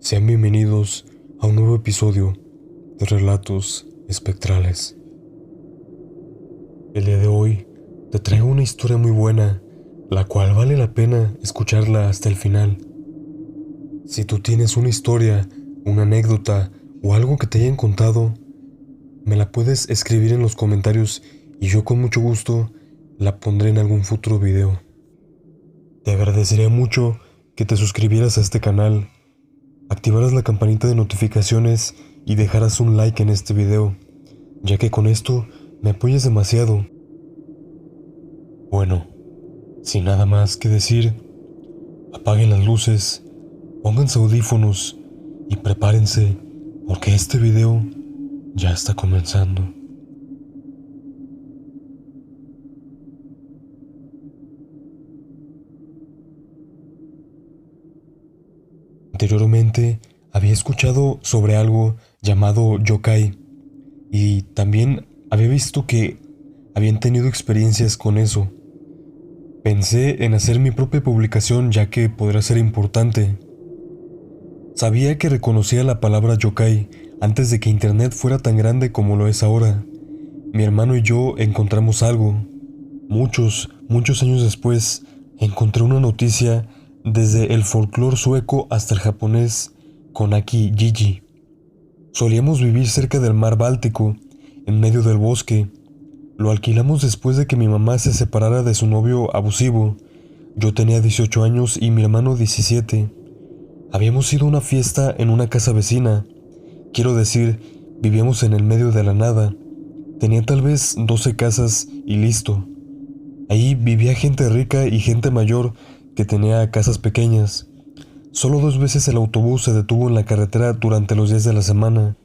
Sean bienvenidos a un nuevo episodio de Relatos Espectrales. El día de hoy te traigo una historia muy buena, la cual vale la pena escucharla hasta el final. Si tú tienes una historia, una anécdota o algo que te hayan contado, me la puedes escribir en los comentarios y yo con mucho gusto la pondré en algún futuro video. Te agradecería mucho que te suscribieras a este canal, activaras la campanita de notificaciones y dejaras un like en este video, ya que con esto me apoyas demasiado. Bueno, sin nada más que decir, apaguen las luces, pónganse audífonos y prepárense, porque este video ya está comenzando. Anteriormente había escuchado sobre algo llamado yokai y también había visto que habían tenido experiencias con eso. Pensé en hacer mi propia publicación ya que podría ser importante. Sabía que reconocía la palabra yokai antes de que internet fuera tan grande como lo es ahora. Mi hermano y yo encontramos algo. Muchos años después, encontré una noticia desde el folclore sueco hasta el japonés, Konaki Jiji. Solíamos vivir cerca del mar Báltico, en medio del bosque. Lo alquilamos después de que mi mamá se separara de su novio abusivo. Yo tenía 18 años y mi hermano 17. Habíamos ido a una fiesta en una casa vecina. Quiero decir, vivíamos en el medio de la nada. Tenía tal vez 12 casas y listo. Ahí vivía gente rica y gente mayor que tenía casas pequeñas. Solo 2 veces el autobús se detuvo en la carretera durante los días de la semana.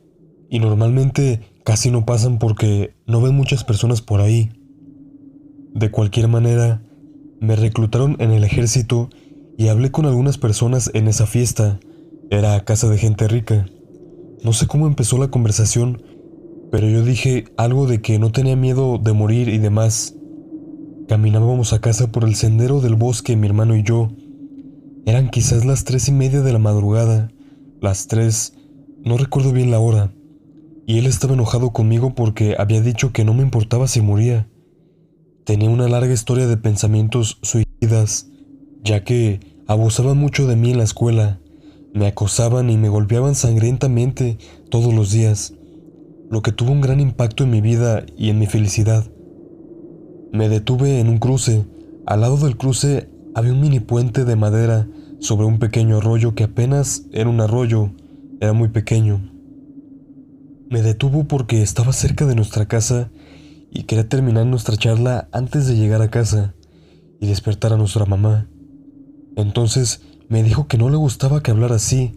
Y normalmente casi no pasan porque no ven muchas personas por ahí. De cualquier manera, me reclutaron en el ejército y hablé con algunas personas en esa fiesta. Era casa de gente rica. No sé cómo empezó la conversación, pero yo dije algo de que no tenía miedo de morir y demás. Caminábamos a casa por el sendero del bosque, mi hermano y yo. Eran quizás las 3:30 de la madrugada, las 3, no recuerdo bien la hora, y él estaba enojado conmigo porque había dicho que no me importaba si moría. Tenía una larga historia de pensamientos suicidas, ya que abusaban mucho de mí en la escuela, me acosaban y me golpeaban sangrientamente todos los días, lo que tuvo un gran impacto en mi vida y en mi felicidad. Me detuve en un cruce. Al lado del cruce había un mini puente de madera sobre un pequeño arroyo que apenas era un arroyo, era muy pequeño. Me detuvo porque estaba cerca de nuestra casa y quería terminar nuestra charla antes de llegar a casa y despertar a nuestra mamá. Entonces me dijo que no le gustaba que hablara así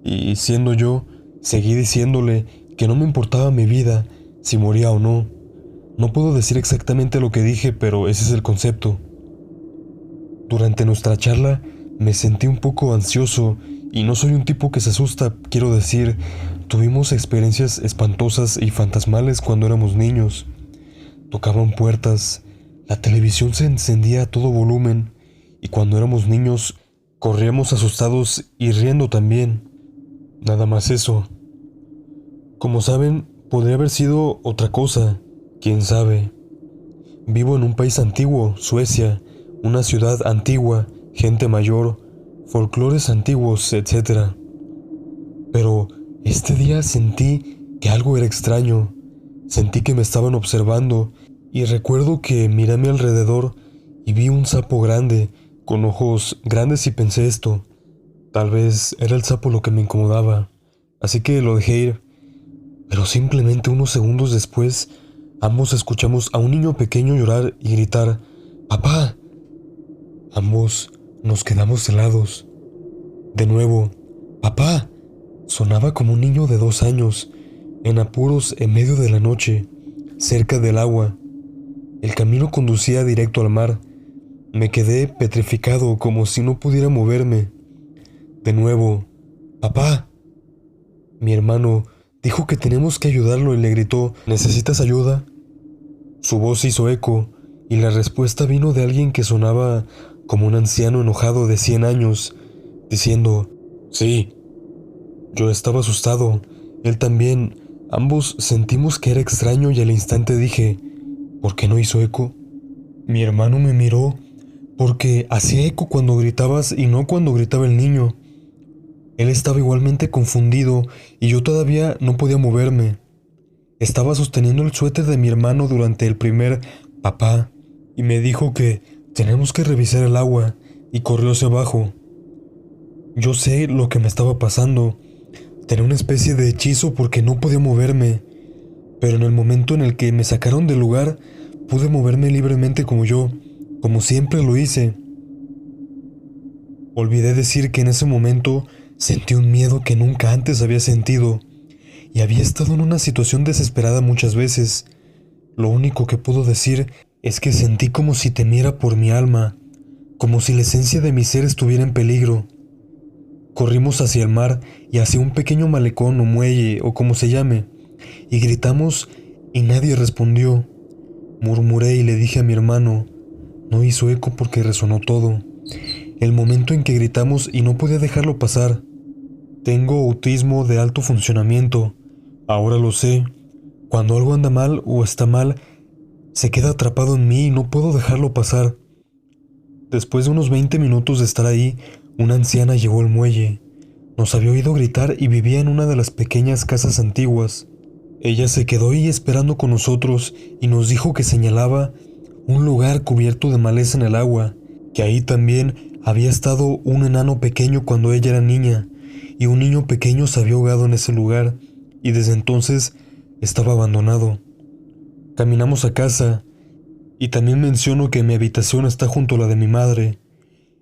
y siendo yo, seguí diciéndole que no me importaba mi vida, si moría o no. No puedo decir exactamente lo que dije, pero ese es el concepto. Durante nuestra charla me sentí un poco ansioso y no soy un tipo que se asusta, quiero decir, tuvimos experiencias espantosas y fantasmales cuando éramos niños. Tocaban puertas, la televisión se encendía a todo volumen y cuando éramos niños corríamos asustados y riendo también. Nada más eso. Como saben, podría haber sido otra cosa. ¿Quién sabe? Vivo en un país antiguo, Suecia, una ciudad antigua, gente mayor, folclores antiguos, etc. Pero este día sentí que algo era extraño. Sentí que me estaban observando y recuerdo que miré a mi alrededor y vi un sapo grande, con ojos grandes y pensé esto. Tal vez era el sapo lo que me incomodaba, así que lo dejé ir. Pero simplemente unos segundos después, ambos escuchamos a un niño pequeño llorar y gritar, ¡Papá! Ambos nos quedamos helados. De nuevo, ¡Papá! Sonaba como un niño de 2 años, en apuros en medio de la noche, cerca del agua. El camino conducía directo al mar. Me quedé petrificado como si no pudiera moverme. De nuevo, ¡Papá! Mi hermano dijo que tenemos que ayudarlo y le gritó, ¿necesitas ayuda? Su voz hizo eco y la respuesta vino de alguien que sonaba como un anciano enojado de 100 años, diciendo, sí. Yo estaba asustado, él también. Ambos sentimos que era extraño y al instante dije, ¿por qué no hizo eco? Mi hermano me miró porque hacía eco cuando gritabas y no cuando gritaba el niño. Él estaba igualmente confundido y yo todavía no podía moverme. Estaba sosteniendo el suéter de mi hermano durante el primer papá y me dijo que tenemos que revisar el agua y corrió hacia abajo. Yo sé lo que me estaba pasando. Tenía una especie de hechizo porque no podía moverme, pero en el momento en el que me sacaron del lugar, pude moverme libremente como siempre lo hice. Olvidé decir que en ese momento sentí un miedo que nunca antes había sentido, y había estado en una situación desesperada muchas veces. Lo único que puedo decir es que sentí como si temiera por mi alma, como si la esencia de mi ser estuviera en peligro. Corrimos hacia el mar y hacia un pequeño malecón o muelle o como se llame, y gritamos y nadie respondió. Murmuré y le dije a mi hermano, no hizo eco porque resonó todo. El momento en que gritamos y no podía dejarlo pasar. Tengo autismo de alto funcionamiento, ahora lo sé. Cuando algo anda mal o está mal, se queda atrapado en mí y no puedo dejarlo pasar. Después de unos 20 minutos de estar ahí, una anciana llegó al muelle. Nos había oído gritar y vivía en una de las pequeñas casas antiguas. Ella se quedó ahí esperando con nosotros y nos dijo que señalaba un lugar cubierto de maleza en el agua, que ahí también había estado un enano pequeño cuando ella era niña, y un niño pequeño se había ahogado en ese lugar, y desde entonces estaba abandonado. Caminamos a casa, y también menciono que mi habitación está junto a la de mi madre.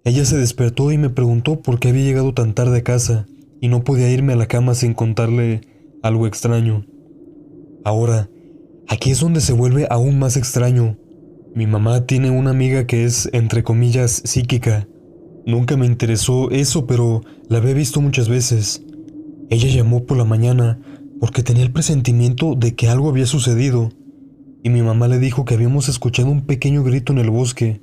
Ella se despertó y me preguntó por qué había llegado tan tarde a casa, y no podía irme a la cama sin contarle algo extraño. Ahora, aquí es donde se vuelve aún más extraño. Mi mamá tiene una amiga que es, entre comillas, psíquica. Nunca me interesó eso, pero la había visto muchas veces. Ella llamó por la mañana porque tenía el presentimiento de que algo había sucedido, y mi mamá le dijo que habíamos escuchado un pequeño grito en el bosque.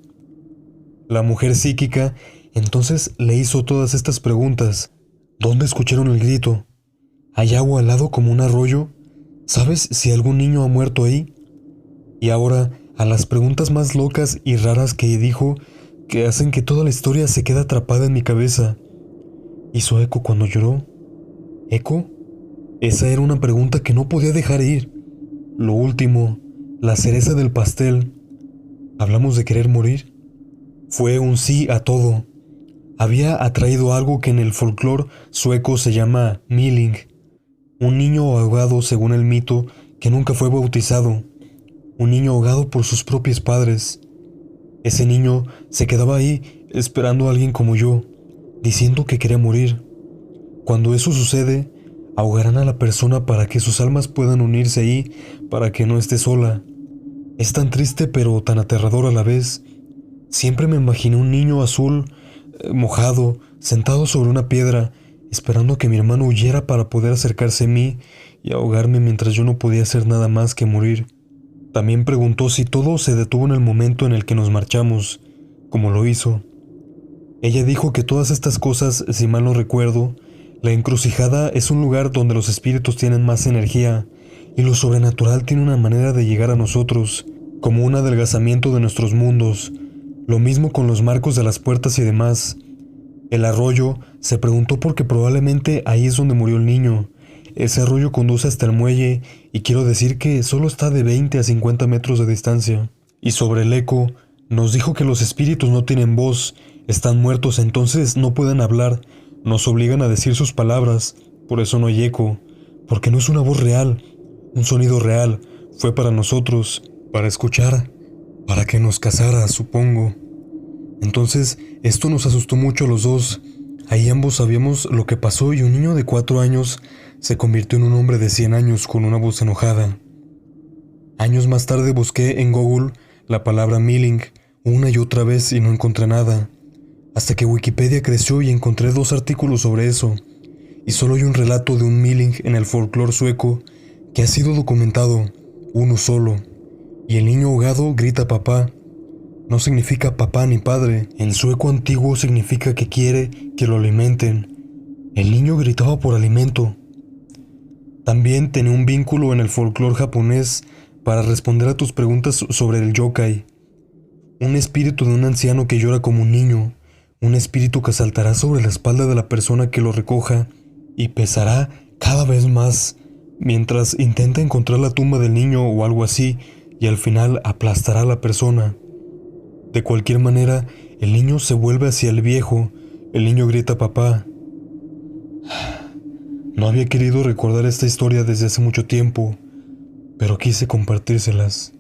La mujer psíquica entonces le hizo todas estas preguntas. ¿Dónde escucharon el grito? ¿Hay agua al lado como un arroyo? ¿Sabes si algún niño ha muerto ahí? Y ahora, a las preguntas más locas y raras que dijo, que hacen que toda la historia se quede atrapada en mi cabeza. ¿Hizo eco cuando lloró? ¿Eco? Esa era una pregunta que no podía dejar ir. Lo último, la cereza del pastel. ¿Hablamos de querer morir? Fue un sí a todo. Había atraído algo que en el folclore sueco se llama Milling, un niño ahogado según el mito que nunca fue bautizado, un niño ahogado por sus propios padres. Ese niño se quedaba ahí esperando a alguien como yo, diciendo que quería morir. Cuando eso sucede, ahogarán a la persona para que sus almas puedan unirse ahí, para que no esté sola. Es tan triste pero tan aterrador a la vez. Siempre me imaginé un niño azul, mojado, sentado sobre una piedra, esperando que mi hermano huyera para poder acercarse a mí y ahogarme mientras yo no podía hacer nada más que morir. También preguntó si todo se detuvo en el momento en el que nos marchamos, como lo hizo. Ella dijo que todas estas cosas, si mal no recuerdo, la encrucijada es un lugar donde los espíritus tienen más energía y lo sobrenatural tiene una manera de llegar a nosotros, como un adelgazamiento de nuestros mundos. Lo mismo con los marcos de las puertas y demás. El arroyo se preguntó porque probablemente ahí es donde murió el niño. Ese arroyo conduce hasta el muelle y quiero decir que solo está de 20 a 50 metros de distancia. Y sobre el eco, nos dijo que los espíritus no tienen voz, están muertos, entonces no pueden hablar, nos obligan a decir sus palabras, por eso no hay eco, porque no es una voz real, un sonido real, fue para nosotros, para escuchar, para que nos casara, supongo. Entonces, esto nos asustó mucho a los dos. Ahí ambos sabíamos lo que pasó y un niño de 4 años se convirtió en un hombre de 100 años con una voz enojada. Años más tarde busqué en Google la palabra Milling una y otra vez y no encontré nada, hasta que Wikipedia creció y encontré 2 artículos sobre eso, y solo hay un relato de un Milling en el folclore sueco que ha sido documentado, uno solo, y el niño ahogado grita papá. No significa papá ni padre, en sueco antiguo significa que quiere que lo alimenten. El niño gritaba por alimento. También tenía un vínculo en el folclore japonés para responder a tus preguntas sobre el yokai. Un espíritu de un anciano que llora como un niño, un espíritu que saltará sobre la espalda de la persona que lo recoja y pesará cada vez más mientras intenta encontrar la tumba del niño o algo así, y al final aplastará a la persona. De cualquier manera, el niño se vuelve hacia el viejo. El niño grita papá. No había querido recordar esta historia desde hace mucho tiempo, pero quise compartírselas.